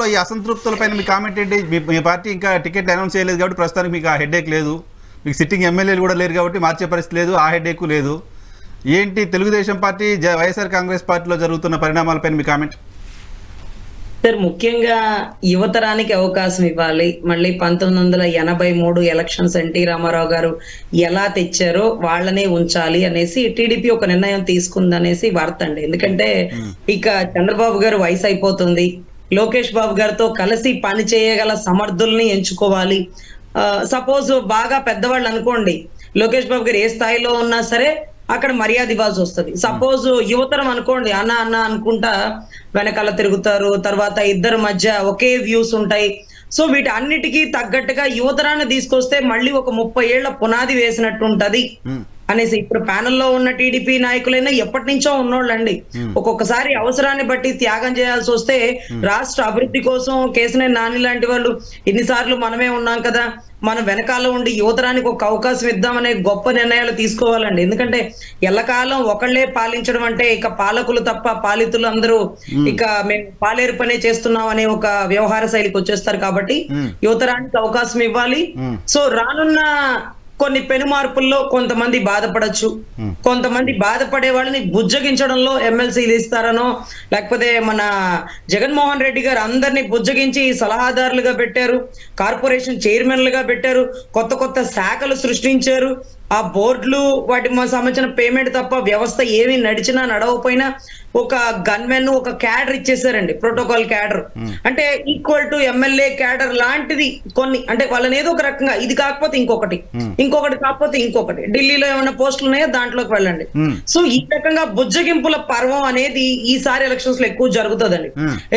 నేపథ్యంలో ఈ అసంతృప్తులపైన మీ కామెంట్ ఏంటి? మీ పార్టీ ఇంకా టికెట్ అనౌన్స్ చేయలేదు కాబట్టి ప్రస్తుతానికి మీకు ఆ హెడేక్ లేదు, మీకు సిట్టింగ్ ఎమ్మెల్యేలు కూడా లేరు కాబట్టి మార్చే పరిస్థితి లేదు, ఆ హెడేక్ లేదు. ఏంటి తెలుగుదేశం పార్టీ వైఎస్ఆర్ కాంగ్రెస్ పార్టీలో జరుగుతున్న పరిణామాలపైన మీ కామెంట్? సార్, ముఖ్యంగా యువతరానికి అవకాశం ఇవ్వాలి. మళ్ళీ 1983 ఎలక్షన్స్ ఎన్టీ రామారావు గారు ఎలా తెచ్చారో వాళ్ళనే ఉంచాలి అనేసి టీడీపీ ఒక నిర్ణయం తీసుకుందనేసి వార్త అండి. ఎందుకంటే ఇక చంద్రబాబు గారు వయసు అయిపోతుంది, లోకేష్ బాబు గారితో కలిసి పని చేయగల సమర్థుల్ని ఎంచుకోవాలి. సపోజ్ బాగా పెద్దవాళ్ళు అనుకోండి, లోకేష్ బాబు గారు ఏ స్థాయిలో ఉన్నా సరే అక్కడ మర్యాద ఇవ్వాల్సి వస్తుంది. సపోజ్ యువతరం అనుకోండి, అన్న అన్న అనుకుంటా వెనకాల తిరుగుతారు, తర్వాత ఇద్దరు మధ్య ఒకే వ్యూస్ ఉంటాయి. సో వీటి అన్నిటికీ తగ్గట్టుగా యువతరాన్ని తీసుకొస్తే మళ్ళీ ఒక 30 ఏళ్ల పునాది వేసినట్టు ఉంటది అనేసి ఇప్పుడు ప్యానెల్లో ఉన్న టీడీపీ నాయకులైనా ఎప్పటి నుంచో ఉన్నోళ్ళండి. ఒక్కొక్కసారి అవసరాన్ని బట్టి త్యాగం చేయాల్సి వస్తే రాష్ట్ర అభివృద్ధి కోసం కేసినేని నాని లాంటి వాళ్ళు ఇన్నిసార్లు మనమే ఉన్నాం కదా, మనం వెనకాల ఉండి యువతరానికి ఒక అవకాశం ఇద్దామనే గొప్ప నిర్ణయాలు తీసుకోవాలండి. ఎందుకంటే ఎల్లకాలం ఒకళ్లే పాలించడం అంటే ఇక పాలకులు తప్ప పాలితులు అందరూ ఇక మేము పాలేరు పనే చేస్తున్నాం అనే ఒక వ్యవహార శైలికి వచ్చేస్తారు. కాబట్టి యువతరానికి అవకాశం ఇవ్వాలి. సో రానున్న కొన్ని పెను మార్పుల్లో కొంతమంది బాధపడచ్చు, కొంతమంది బాధపడే వాళ్ళని బుజ్జగించడంలో ఎమ్మెల్సీలు ఇస్తారనో, లేకపోతే మన జగన్మోహన్ రెడ్డి గారు అందరినీ బుజ్జగించి సలహాదారులుగా పెట్టారు, కార్పొరేషన్ చైర్మన్లుగా పెట్టారు, కొత్త కొత్త శాఖలు సృష్టించారు. ఆ బోర్డులు వాటి సంబంధించిన పేమెంట్ తప్ప వ్యవస్థ ఏమి నడిచినా నడవకపోయినా ఒక గన్మెన్ ఒక క్యాడర్ ఇచ్చేసారండి, ప్రోటోకాల్ క్యాడర్. అంటే ఈక్వల్ టు ఎమ్మెల్యే క్యాడర్ లాంటిది కొన్ని, అంటే వాళ్ళని ఏదో ఒక రకంగా ఇది కాకపోతే ఇంకొకటి, ఇంకొకటి కాకపోతే ఇంకొకటి, ఢిల్లీలో ఏమైనా పోస్టులు ఉన్నాయో దాంట్లోకి వెళ్ళండి. సో ఈ రకంగా బుజ్జగింపుల పర్వం అనేది ఈసారి ఎలక్షన్స్ లో ఎక్కువ జరుగుతుందండి.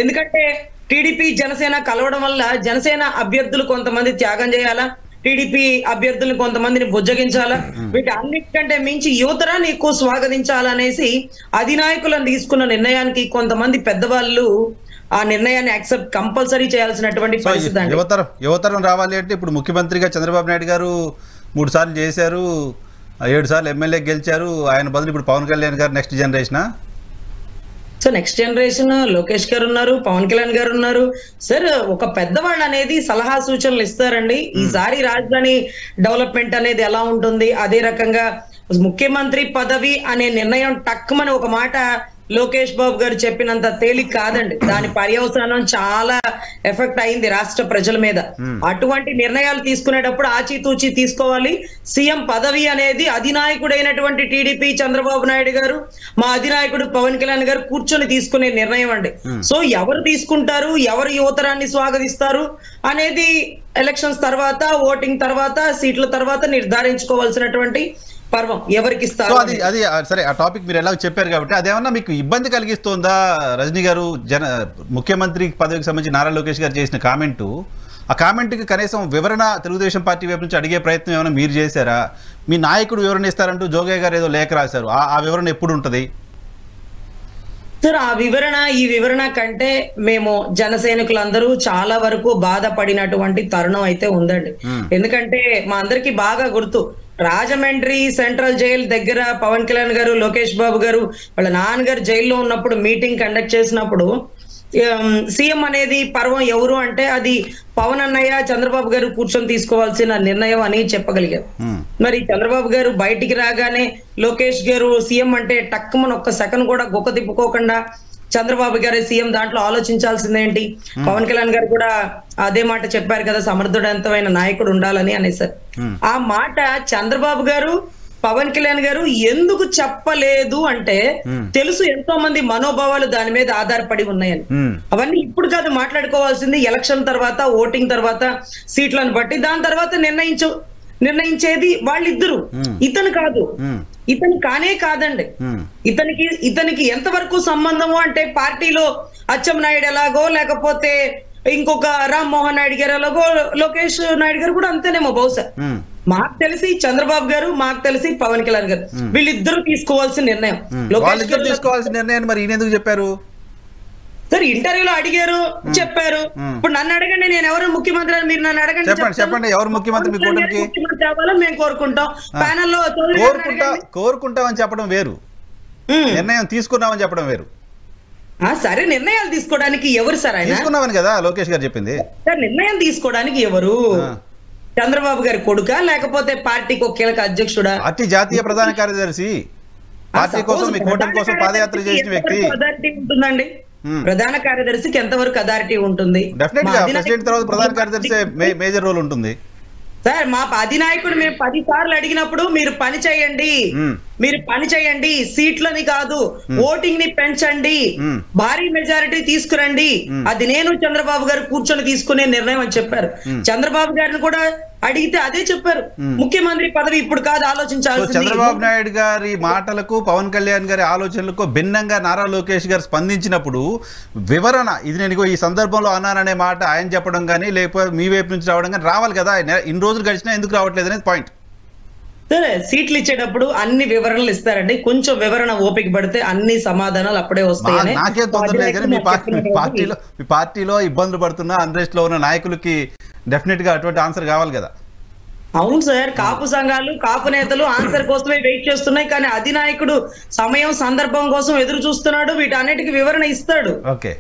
ఎందుకంటే టీడీపీ జనసేన కలవడం వల్ల జనసేన అభ్యర్థులు కొంతమంది త్యాగం చేయాలా, టీడీపీ అభ్యర్థులను కొంతమందిని బుజ్జగించాలా, వీటి అన్నిటికంటే మించి యువతరాన్ని ఎక్కువ స్వాగతించాలనేసి అధినాయకులను తీసుకున్న నిర్ణయానికి కొంతమంది పెద్దవాళ్ళు ఆ నిర్ణయాన్ని యాక్సెప్ట్ కంపల్సరీ చేయాల్సినటువంటి పరిస్థితి. యువతరం రావాలి అంటే ఇప్పుడు ముఖ్యమంత్రిగా చంద్రబాబు నాయుడు గారు 3 సార్లు చేశారు, 7 సార్లు ఎమ్మెల్యే గెలిచారు. ఆయన బదులు ఇప్పుడు పవన్ కళ్యాణ్ గారు నెక్స్ట్ జనరేషనా? సో నెక్స్ట్ జనరేషన్ లోకేష్ గారు ఉన్నారు, పవన్ కళ్యాణ్ గారు ఉన్నారు. సార్ ఒక పెద్దవాళ్ళు అనేది సలహా సూచనలు ఇస్తారండి. ఈసారి రాజధాని డెవలప్మెంట్ అనేది ఎలా ఉంటుంది, అదే రకంగా ముఖ్యమంత్రి పదవి అనే నిర్ణయం టక్కుమని ఒక మాట లోకేష్ బాబు గారు చెప్పినంత తేలిక కాదండి. దాని పర్యవసానం చాలా ఎఫెక్ట్ అయింది రాష్ట్ర ప్రజల మీద. అటువంటి నిర్ణయాలు తీసుకునేటప్పుడు ఆచితూచి తీసుకోవాలి. సీఎం పదవి అనేది అధినాయకుడైనటువంటి టీడీపీ చంద్రబాబు నాయుడు గారు, మా అధినాయకుడు పవన్ కళ్యాణ్ గారు కూర్చొని తీసుకునే నిర్ణయం అండి. సో ఎవరు తీసుకుంటారు, ఎవరు యువతరాన్ని స్వాగతిస్తారు అనేది ఎలక్షన్స్ తర్వాత, ఓటింగ్ తర్వాత, సీట్ల తర్వాత నిర్ధారించుకోవాల్సినటువంటి పర్వం ఎవరికి ఇస్తారు. అది సరే, ఆ టాపిక్ మీరు ఎలా చెప్పారు కాబట్టి అదేమన్నా మీకు ఇబ్బంది కలిగిస్తోందా? రజనీ గారు ముఖ్యమంత్రి పదవికి సంబంధించి నారా లోకేష్ గారు చేసిన కామెంటు, ఆ కామెంట్కి కనీసం వివరణ తెలుగుదేశం పార్టీ వైపు నుంచి అడిగే ప్రయత్నం ఏమైనా మీరు చేశారా? మీ నాయకుడు వివరణ ఇస్తారంటూ జోగయ్య గారు ఏదో లేఖ రాశారు, ఆ వివరణ ఎప్పుడు ఉంటుంది సార్? ఈ వివరణ కంటే మేము జనసైనికులందరూ చాలా వరకు బాధపడినటువంటి తరుణం అయితే ఉందండి. ఎందుకంటే మా అందరికి బాగా గుర్తు, రాజమండ్రి సెంట్రల్ జైలు దగ్గర పవన్ కళ్యాణ్ గారు, లోకేష్ బాబు గారు వాళ్ళ నాన్నగారు జైల్లో ఉన్నప్పుడు మీటింగ్ కండక్ట్ చేసినప్పుడు సీఎం అనేది పర్వం ఎవరు అంటే అది పవన్ అన్నయ్య, చంద్రబాబు గారు కూర్చొని తీసుకోవాల్సిన నిర్ణయం అని చెప్పగలిగారు. మరి చంద్రబాబు గారు బయటికి రాగానే లోకేష్ గారు సీఎం అంటే టక్కుమని ఒక్క సెకండ్ కూడా గొక్క తిప్పుకోకుండా చంద్రబాబు గారి సీఎం దాంట్లో ఆలోచించాల్సిందేంటి, పవన్ కళ్యాణ్ గారు కూడా అదే మాట చెప్పారు కదా, సమర్థవంతమైన నాయకుడు ఉండాలని అనేసారు. ఆ మాట చంద్రబాబు గారు, పవన్ కళ్యాణ్ గారు ఎందుకు చెప్పలేదు అంటే తెలుసు ఎంతో మంది మనోభావాలు దాని మీద ఆధారపడి ఉన్నాయని. అవన్నీ ఇప్పుడు కాదు మాట్లాడుకోవాల్సింది, ఎలక్షన్ తర్వాత, ఓటింగ్ తర్వాత, సీట్లను బట్టి, దాని తర్వాత నిర్ణయించేది వాళ్ళిద్దరు, ఇతను కాదు. ఇతను కానే కాదండి. ఇతనికి ఎంతవరకు సంబంధము అంటే పార్టీలో అచ్చెన్నాయుడు ఎలాగో, లేకపోతే ఇంకొక రామ్మోహన్ నాయుడు గారు ఎలాగో, లోకేష్ నాయుడు గారు కూడా అంతేనేమో బహుశా. మాకు తెలిసి చంద్రబాబు గారు, మాకు తెలిసి పవన్ కళ్యాణ్ గారు, వీళ్ళిద్దరూ తీసుకోవాల్సిన నిర్ణయం. లోకేష్ గారు తీసుకోవాల్సిన నిర్ణయాన్ని మరి ఈయన ఎందుకు చెప్పారు సార్? ఇంటర్వ్యూలో అడిగారు, చెప్పారు. ఇప్పుడు నన్ను అడగండి, నేను ఎవరు ముఖ్యమంత్రి అని మీరు నన్ను అడగండి, చెప్పండి ఎవరు ముఖ్యమంత్రి మీ కూటమికి ముఖ్యమంత్రి అవ్వాలని మేము కోరుకుంటాం. ప్యానెల్లో కోరుకుంటామని చెప్పడం వేరు, నిర్ణయం తీసుకున్నామని చెప్పడం వేరు. సరే నిర్ణయాలు తీసుకోవడానికి ఎవరు సార్ ఆయన? తీసుకున్నామని కదా లోకేష్ గారు చెప్పింది. సార్ నిర్ణయం తీసుకోవడానికి ఎవరు? చంద్రబాబు గారి కొడుక, లేకపోతే పార్టీకి ఒక కీలక అధ్యక్షుడా? పార్టీ జాతీయ ప్రధాన కార్యదర్శి, పార్టీ కోసం మీ కూటమి కోసం పాదయాత్ర చేసిన వ్యక్తి. అథారిటీ ఉంటుందండి ప్రధాన కార్యదర్శికి, ఎంతవరకు అథారిటీ ఉంటుంది? డెఫినెట్ గా ప్రెసిడెంట్ తర్వాత ప్రధాన కార్యదర్శి మేజర్ రోల్ ఉంటుంది సార్. మా అధినాయకుడు మేము 10 సార్లు అడిగినప్పుడు మీరు పని చేయండి, సీట్లని కాదు ఓటింగ్ ని పెంచండి, భారీ మెజారిటీ తీసుకురండి, అది నేను చంద్రబాబు గారు కూర్చొని తీసుకునే నిర్ణయం అని చెప్పారు. చంద్రబాబు గారిని కూడా అడిగితే అదే చెప్పారు, ముఖ్యమంత్రి పదవి ఇప్పుడు కాదు ఆలోచించాల్సింది. చంద్రబాబు నాయుడు గారి మాటలకు పవన్ కళ్యాణ్ గారి ఆలోచనలకు భిన్నంగా నారా లోకేష్ గారు స్పందించినప్పుడు వివరణ, ఇది నేను ఈ సందర్భంలో అన్నాననే మాట ఆయన చెప్పడం కానీ లేకపోతే మీ వైపు నుంచి రావడం కానీ రావాలి కదా. ఇన్ని రోజులు గడిచినా ఎందుకు రావట్లేదు అనేది పాయింట్. సరే, సీట్లు ఇచ్చేటప్పుడు అన్ని వివరణలు ఇస్తారండి, కొంచెం వివరణ ఓపిక పడితే అన్ని సమాధానాలు అప్పుడే వస్తాయి. నాకేం తొందర లేదు కానీ మీ పార్టీలో ఇబ్బందులు పడుతున్న అన్రెస్ట్ లో ఉన్న నాయకులకి డెఫినెట్ గా అటువంటి ఆన్సర్ కావాలి కదా. అవును సార్, కాపు సంఘాలు కాపు నేతలు ఆన్సర్ కోసమే వెయిట్ చేస్తున్నాయి, కానీ అధినాయకుడు సమయం సందర్భం కోసం ఎదురు చూస్తున్నాడు, వీటన్నిటికీ వివరణ ఇస్తాడు. ఓకే.